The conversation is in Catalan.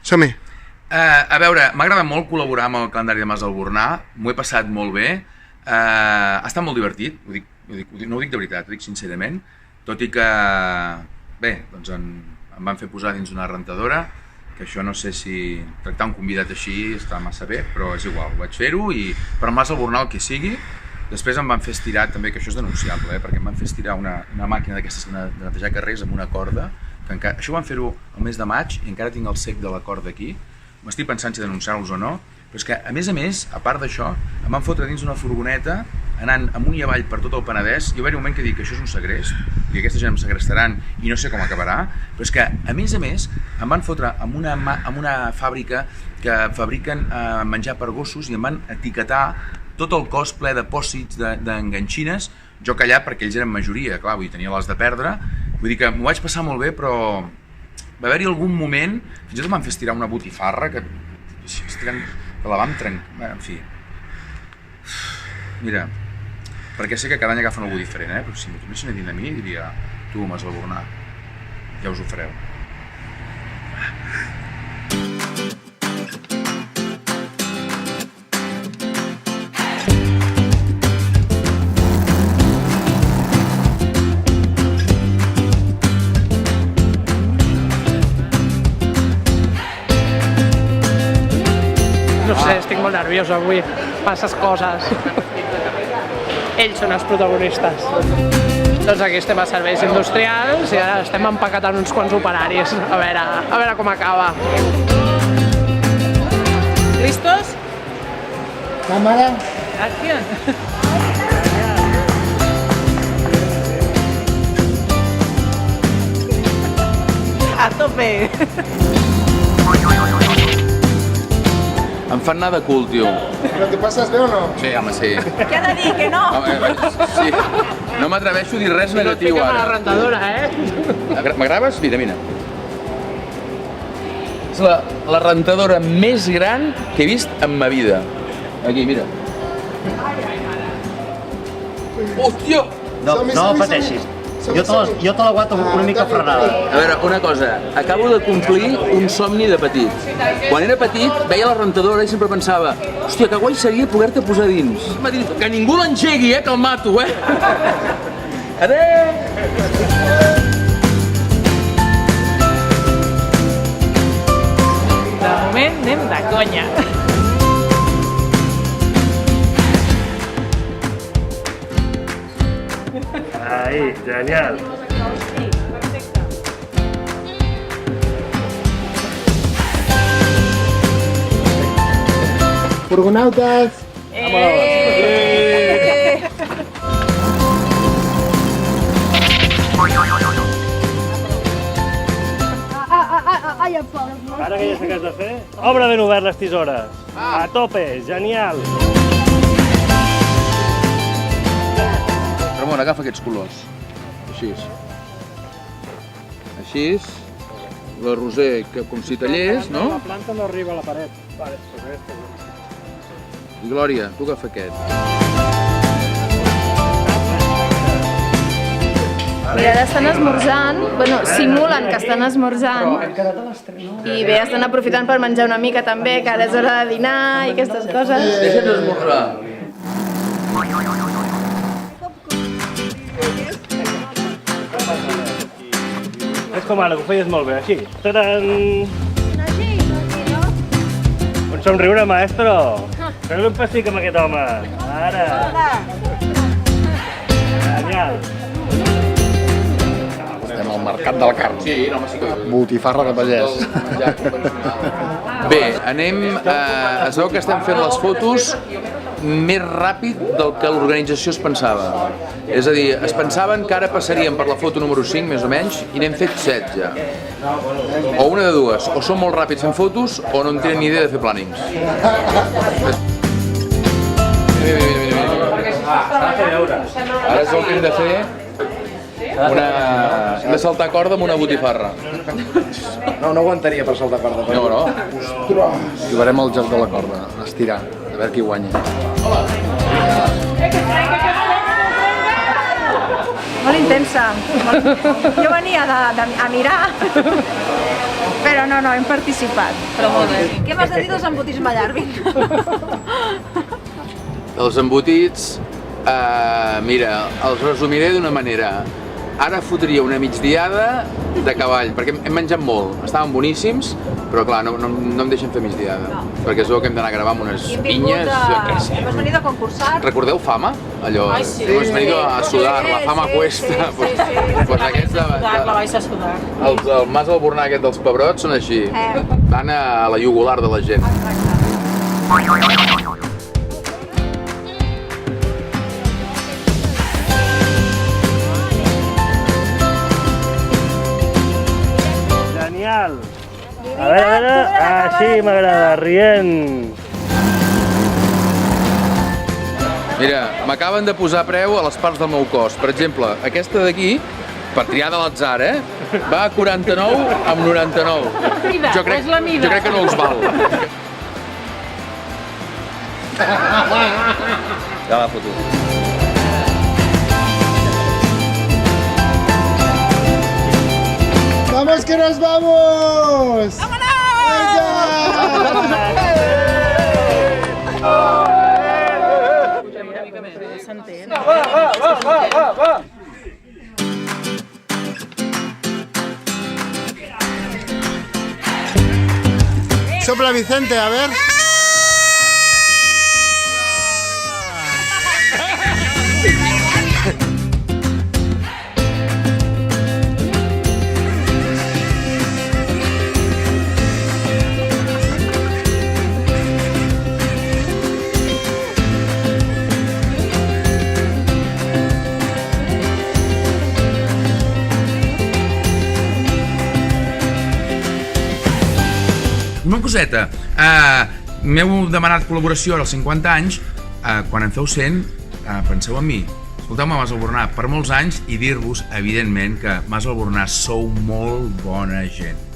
Som-hi. A veure, m'ha agradat molt col·laborar amb el calendari de Mas d'Albornà, m'ho he passat molt bé, ha estat molt divertit, no ho dic de veritat, ho dic sincerament, tot i que, bé, doncs em van fer posar dins una rentadora, que això no sé si tractar un convidat així està massa bé, però és igual, vaig fer-ho i per Mas d'Albornà el que sigui. Després em van fer estirar també, que això és denunciable, perquè em van fer estirar una màquina d'aquestes de netejar carrers amb una corda, que encara, això van fer-ho el mes de maig i encara tinc el cec de la corda aquí. M'estic pensant si denunciar-los o no, però és que a més, a part d'això, em van fotre dins una furgoneta anant amunt i avall per tot el Penedès. Hi va haver un moment que dic que això és un segrest, i aquesta gent em segrestaran i no sé com acabarà, però és que a més em van fotre amb una fàbrica que fabriquen menjar per gossos i em van etiquetar tot el cos ple de pòssits, d'enganxines, jo callat perquè ells eren majoria, clar, vull dir, tenia les de perdre, vull dir que m'ho vaig passar molt bé, però va haver-hi algun moment, fins i tot m'han fet estirar una botifarra que la vam trencar, en fi. Mira, perquè sé que cada any agafen algú diferent, però si m'ho tornessin a dir a mi, diria, tu, Mas d'Albornà, ja us ho fareu. No sé, estic molt nerviosa avui, passes coses. Ells són els protagonistes. Doncs aquí estem a serveis industrials i ara estem empaquetant uns quants operaris. A veure com acaba. ¿Listos? Cámara. Acción. A tope. Em fan anar de cul, tio. Però t'ho passes bé o no? Sí, home, sí. Què ha de dir, que no? Sí, no m'atreveixo a dir res negatiu No et fiquem a la ara. rentadora, Me graves? Mira. És la rentadora més gran que he vist en ma vida. Aquí, mira. Hòstia! No pateixis. Jo te l'aguanto una mica frenada. A veure, una cosa, acabo de complir un somni de petit. Quan era petit, veia la rentadora i sempre pensava, hòstia, que guai seria poder-te posar dins. M'ha dit, que ningú l'engegui, que el mato, Adéu! De moment anem de conya. Ahí, genial. Furgonautes. Ara que ja sé què has de fer, obre ben obert les tisores. A tope, genial. Ramon, agafa aquests colors. Així. Així. La Roser, que com si tallés, no? La planta no arriba a la paret. Vale, I Glòria, tu agafa aquest. Mira, ara estan esmorzant, bueno, simulen que estan esmorzant i bé, estan aprofitant per menjar una mica també, que ara és hora de dinar i aquestes coses. Deixa'ns esmorzar. És com ara, que ho feies molt bé, així. Tadam! Un somriure, maestro. Fes-li un pessic amb aquest home. Ara. Genial. Estem al mercat del carn. Sí, no, home, sí que... Botifarra de pagès. Bé, anem... Es veu que estem fent les fotos més ràpid del que l'organització es pensava. És a dir, es pensaven que ara passaríem per la foto número 5, més o menys, i n'hem fet 7 ja. O una de dues, o són molt ràpids fent fotos, o no en tenen ni idea de fer plànings. Ara és el que hem de fer. Hem de saltar corda amb una botifarra. No aguantaria per saltar corda. No. Jugarem al joc de la corda, a estirar, a veure qui guanya. Molt intensa. Jo venia a mirar, però no, hem participat, però molt bé. Què m'has de dir dels embotits Mallarbi? Els embotits, mira, els resumiré d'una manera. Ara fotria una migdiada de cavall, perquè hem menjat molt, estaven boníssims, però clar, no em deixen fer migdiada, perquè es veu que hem d'anar a gravar amb unes pinyes, jo què sé. Hem venido a concursar. Recordeu Fama? Allò, hemos venido a sudar, la fama cuesta. Pues aquests La vais a sudar. els del Mas Albornà aquest dels pebrots són així, van a la jugular de la gent. Genial. A veure, així m'agrada, rient. Mira, m'acaben de posar preu a les parts del meu cos. Per exemple, aquesta d'aquí, per triar de l'atzar, va a 49 amb 99. Jo crec que no els val. Ja la foto. ¡Vamos que nos vamos! Sopla Vicente, a ver. Una coseta, m'heu demanat col·laboració als 50 anys, quan en feu 100, penseu en mi, escolteu-me Mas Albornà per molts anys i dir-vos, evidentment, que Mas Albornà sou molt bona gent.